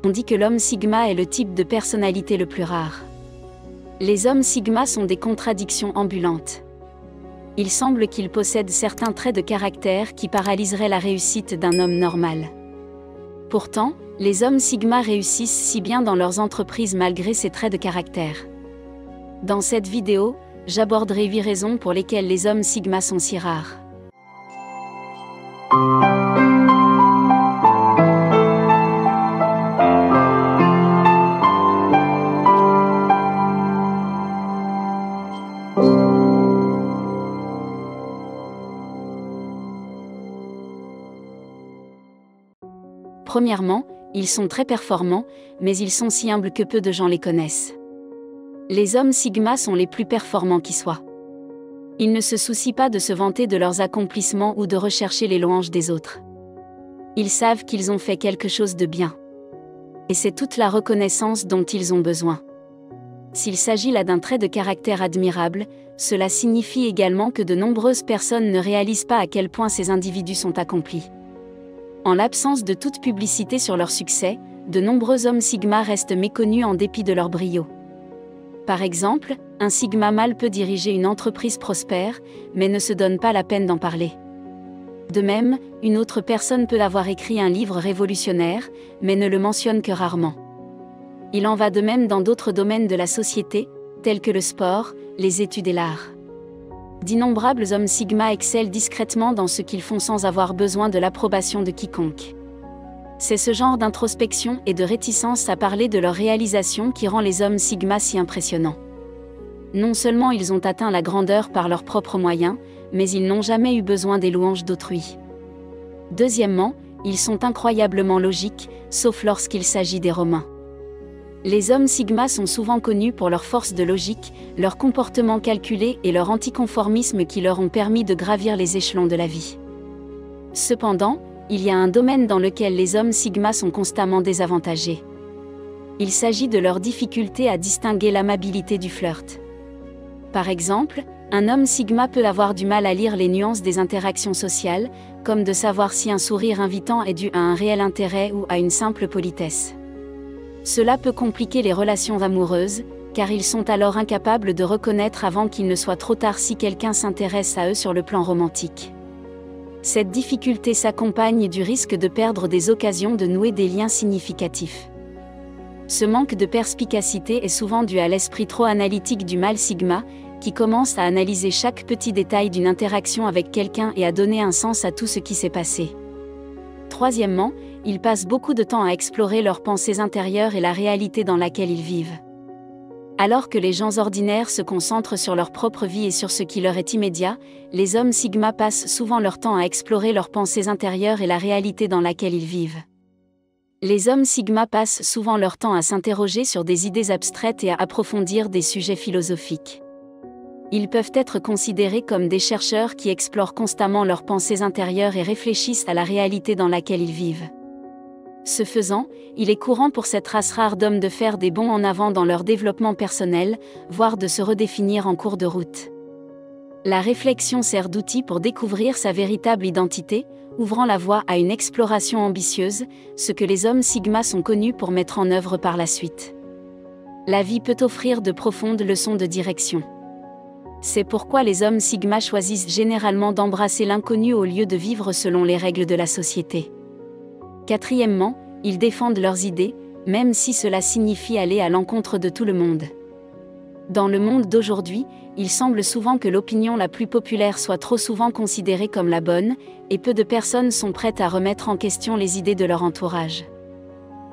On dit que l'homme sigma est le type de personnalité le plus rare. Les hommes sigma sont des contradictions ambulantes. Il semble qu'ils possèdent certains traits de caractère qui paralyseraient la réussite d'un homme normal. Pourtant, les hommes sigma réussissent si bien dans leurs entreprises malgré ces traits de caractère. Dans cette vidéo, j'aborderai 8 raisons pour lesquelles les hommes sigma sont si rares. Premièrement, ils sont très performants, mais ils sont si humbles que peu de gens les connaissent. Les hommes sigma sont les plus performants qui soient. Ils ne se soucient pas de se vanter de leurs accomplissements ou de rechercher les louanges des autres. Ils savent qu'ils ont fait quelque chose de bien. Et c'est toute la reconnaissance dont ils ont besoin. S'il s'agit là d'un trait de caractère admirable, cela signifie également que de nombreuses personnes ne réalisent pas à quel point ces individus sont accomplis. En l'absence de toute publicité sur leur succès, de nombreux hommes sigma restent méconnus en dépit de leur brio. Par exemple, un sigma mâle peut diriger une entreprise prospère, mais ne se donne pas la peine d'en parler. De même, une autre personne peut avoir écrit un livre révolutionnaire, mais ne le mentionne que rarement. Il en va de même dans d'autres domaines de la société, tels que le sport, les études et l'art. D'innombrables hommes sigma excellent discrètement dans ce qu'ils font sans avoir besoin de l'approbation de quiconque. C'est ce genre d'introspection et de réticence à parler de leur réalisation qui rend les hommes sigma si impressionnants. Non seulement ils ont atteint la grandeur par leurs propres moyens, mais ils n'ont jamais eu besoin des louanges d'autrui. Deuxièmement, ils sont incroyablement logiques, sauf lorsqu'il s'agit des Romains. Les hommes sigma sont souvent connus pour leur force de logique, leur comportement calculé et leur anticonformisme qui leur ont permis de gravir les échelons de la vie. Cependant, il y a un domaine dans lequel les hommes sigma sont constamment désavantagés. Il s'agit de leur difficulté à distinguer l'amabilité du flirt. Par exemple, un homme sigma peut avoir du mal à lire les nuances des interactions sociales, comme de savoir si un sourire invitant est dû à un réel intérêt ou à une simple politesse. Cela peut compliquer les relations amoureuses, car ils sont alors incapables de reconnaître avant qu'il ne soit trop tard si quelqu'un s'intéresse à eux sur le plan romantique. Cette difficulté s'accompagne du risque de perdre des occasions de nouer des liens significatifs. Ce manque de perspicacité est souvent dû à l'esprit trop analytique du mâle sigma, qui commence à analyser chaque petit détail d'une interaction avec quelqu'un et à donner un sens à tout ce qui s'est passé. Troisièmement, ils passent beaucoup de temps à explorer leurs pensées intérieures et la réalité dans laquelle ils vivent. Alors que les gens ordinaires se concentrent sur leur propre vie et sur ce qui leur est immédiat, les hommes sigma passent souvent leur temps à explorer leurs pensées intérieures et la réalité dans laquelle ils vivent. Les hommes sigma passent souvent leur temps à s'interroger sur des idées abstraites et à approfondir des sujets philosophiques. Ils peuvent être considérés comme des chercheurs qui explorent constamment leurs pensées intérieures et réfléchissent à la réalité dans laquelle ils vivent. Ce faisant, il est courant pour cette race rare d'hommes de faire des bonds en avant dans leur développement personnel, voire de se redéfinir en cours de route. La réflexion sert d'outil pour découvrir sa véritable identité, ouvrant la voie à une exploration ambitieuse, ce que les hommes sigma sont connus pour mettre en œuvre par la suite. La vie peut offrir de profondes leçons de direction. C'est pourquoi les hommes sigma choisissent généralement d'embrasser l'inconnu au lieu de vivre selon les règles de la société. Quatrièmement, ils défendent leurs idées, même si cela signifie aller à l'encontre de tout le monde. Dans le monde d'aujourd'hui, il semble souvent que l'opinion la plus populaire soit trop souvent considérée comme la bonne, et peu de personnes sont prêtes à remettre en question les idées de leur entourage.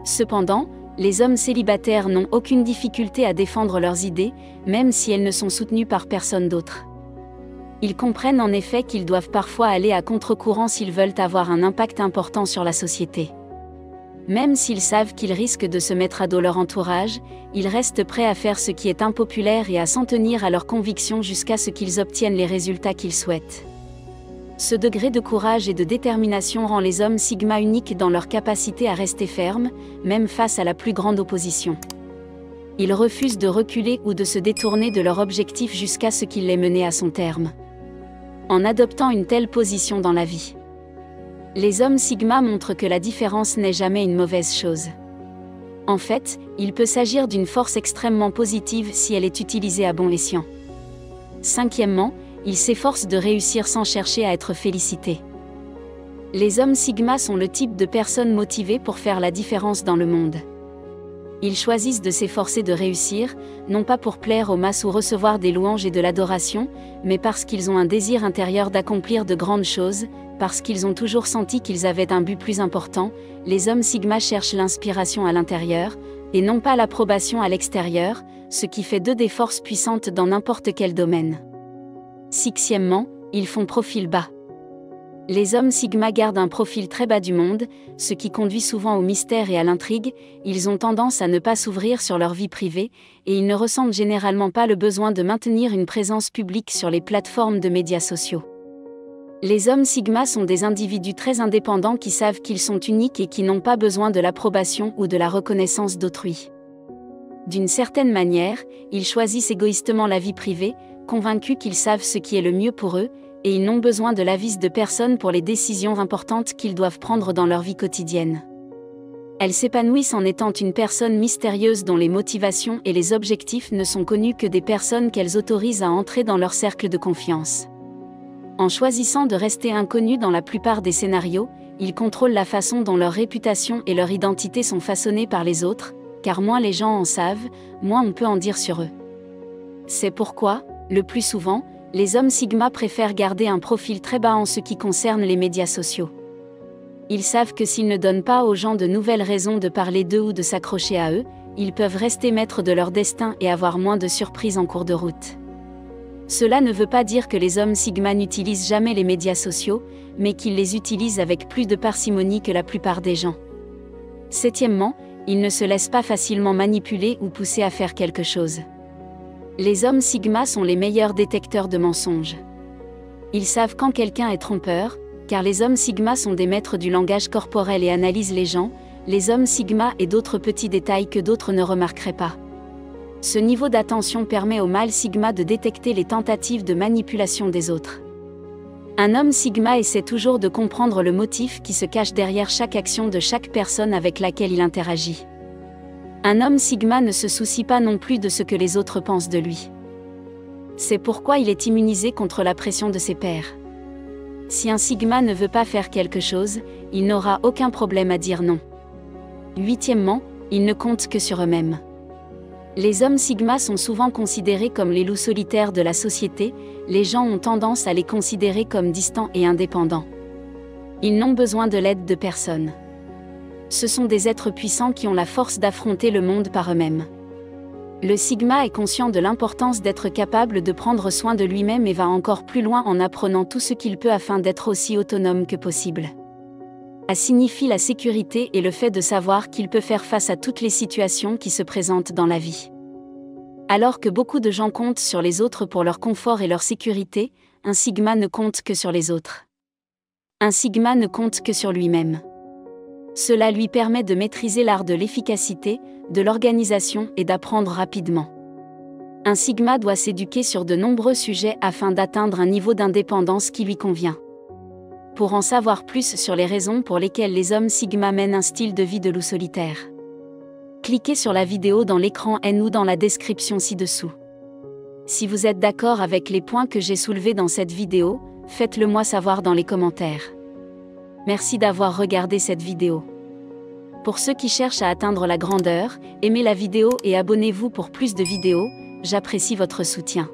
Cependant, les hommes célibataires n'ont aucune difficulté à défendre leurs idées, même si elles ne sont soutenues par personne d'autre. Ils comprennent en effet qu'ils doivent parfois aller à contre-courant s'ils veulent avoir un impact important sur la société. Même s'ils savent qu'ils risquent de se mettre à dos leur entourage, ils restent prêts à faire ce qui est impopulaire et à s'en tenir à leurs convictions jusqu'à ce qu'ils obtiennent les résultats qu'ils souhaitent. Ce degré de courage et de détermination rend les hommes sigma uniques dans leur capacité à rester fermes, même face à la plus grande opposition. Ils refusent de reculer ou de se détourner de leur objectif jusqu'à ce qu'il les mène à son terme. En adoptant une telle position dans la vie, les hommes sigma montrent que la différence n'est jamais une mauvaise chose. En fait, il peut s'agir d'une force extrêmement positive si elle est utilisée à bon escient. Cinquièmement, il s'efforce de réussir sans chercher à être félicité. Les hommes Sigma sont le type de personnes motivées pour faire la différence dans le monde. Ils choisissent de s'efforcer de réussir, non pas pour plaire aux masses ou recevoir des louanges et de l'adoration, mais parce qu'ils ont un désir intérieur d'accomplir de grandes choses, parce qu'ils ont toujours senti qu'ils avaient un but plus important. Les hommes Sigma cherchent l'inspiration à l'intérieur, et non pas l'approbation à l'extérieur, ce qui fait d'eux des forces puissantes dans n'importe quel domaine. Sixièmement, ils font profil bas. Les hommes Sigma gardent un profil très bas du monde, ce qui conduit souvent au mystère et à l'intrigue. Ils ont tendance à ne pas s'ouvrir sur leur vie privée, et ils ne ressentent généralement pas le besoin de maintenir une présence publique sur les plateformes de médias sociaux. Les hommes Sigma sont des individus très indépendants qui savent qu'ils sont uniques et qui n'ont pas besoin de l'approbation ou de la reconnaissance d'autrui. D'une certaine manière, ils choisissent égoïstement la vie privée, convaincus qu'ils savent ce qui est le mieux pour eux, et ils n'ont besoin de l'avis de personne pour les décisions importantes qu'ils doivent prendre dans leur vie quotidienne. Elles s'épanouissent en étant une personne mystérieuse dont les motivations et les objectifs ne sont connus que des personnes qu'elles autorisent à entrer dans leur cercle de confiance. En choisissant de rester inconnus dans la plupart des scénarios, ils contrôlent la façon dont leur réputation et leur identité sont façonnées par les autres, car moins les gens en savent, moins on peut en dire sur eux. C'est pourquoi, le plus souvent, les hommes Sigma préfèrent garder un profil très bas en ce qui concerne les médias sociaux. Ils savent que s'ils ne donnent pas aux gens de nouvelles raisons de parler d'eux ou de s'accrocher à eux, ils peuvent rester maîtres de leur destin et avoir moins de surprises en cours de route. Cela ne veut pas dire que les hommes Sigma n'utilisent jamais les médias sociaux, mais qu'ils les utilisent avec plus de parcimonie que la plupart des gens. Septièmement, ils ne se laissent pas facilement manipuler ou pousser à faire quelque chose. Les hommes Sigma sont les meilleurs détecteurs de mensonges. Ils savent quand quelqu'un est trompeur, car les hommes Sigma sont des maîtres du langage corporel et analysent les gens, les hommes Sigma et d'autres petits détails que d'autres ne remarqueraient pas. Ce niveau d'attention permet aux mâles Sigma de détecter les tentatives de manipulation des autres. Un homme Sigma essaie toujours de comprendre le motif qui se cache derrière chaque action de chaque personne avec laquelle il interagit. Un homme Sigma ne se soucie pas non plus de ce que les autres pensent de lui. C'est pourquoi il est immunisé contre la pression de ses pairs. Si un Sigma ne veut pas faire quelque chose, il n'aura aucun problème à dire non. Huitièmement, ils ne comptent que sur eux-mêmes. Les hommes Sigma sont souvent considérés comme les loups solitaires de la société, les gens ont tendance à les considérer comme distants et indépendants. Ils n'ont besoin de l'aide de personne. Ce sont des êtres puissants qui ont la force d'affronter le monde par eux-mêmes. Le Sigma est conscient de l'importance d'être capable de prendre soin de lui-même et va encore plus loin en apprenant tout ce qu'il peut afin d'être aussi autonome que possible. Ça signifie la sécurité et le fait de savoir qu'il peut faire face à toutes les situations qui se présentent dans la vie. Alors que beaucoup de gens comptent sur les autres pour leur confort et leur sécurité, un Sigma ne compte que sur les autres. Un Sigma ne compte que sur lui-même. Cela lui permet de maîtriser l'art de l'efficacité, de l'organisation et d'apprendre rapidement. Un Sigma doit s'éduquer sur de nombreux sujets afin d'atteindre un niveau d'indépendance qui lui convient. Pour en savoir plus sur les raisons pour lesquelles les hommes Sigma mènent un style de vie de loup solitaire, cliquez sur la vidéo dans l'écran N ou dans la description ci-dessous. Si vous êtes d'accord avec les points que j'ai soulevés dans cette vidéo, faites-le moi savoir dans les commentaires. Merci d'avoir regardé cette vidéo. Pour ceux qui cherchent à atteindre la grandeur, aimez la vidéo et abonnez-vous pour plus de vidéos, j'apprécie votre soutien.